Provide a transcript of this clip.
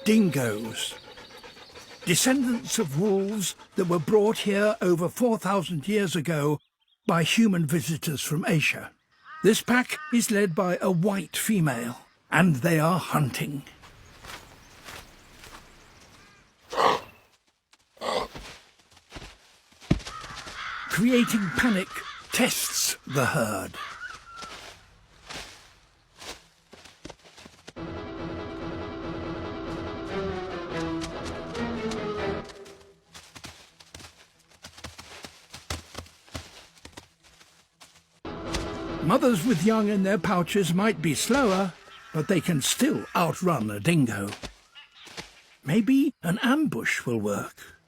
dingoes, descendants of wolves that were brought here over 4,000 years ago by human visitors from Asia. This pack is led by a white female, and they are hunting. Creating panic tests the herd. Mothers with young in their pouches might be slower, but they can still outrun a dingo. Maybe an ambush will work.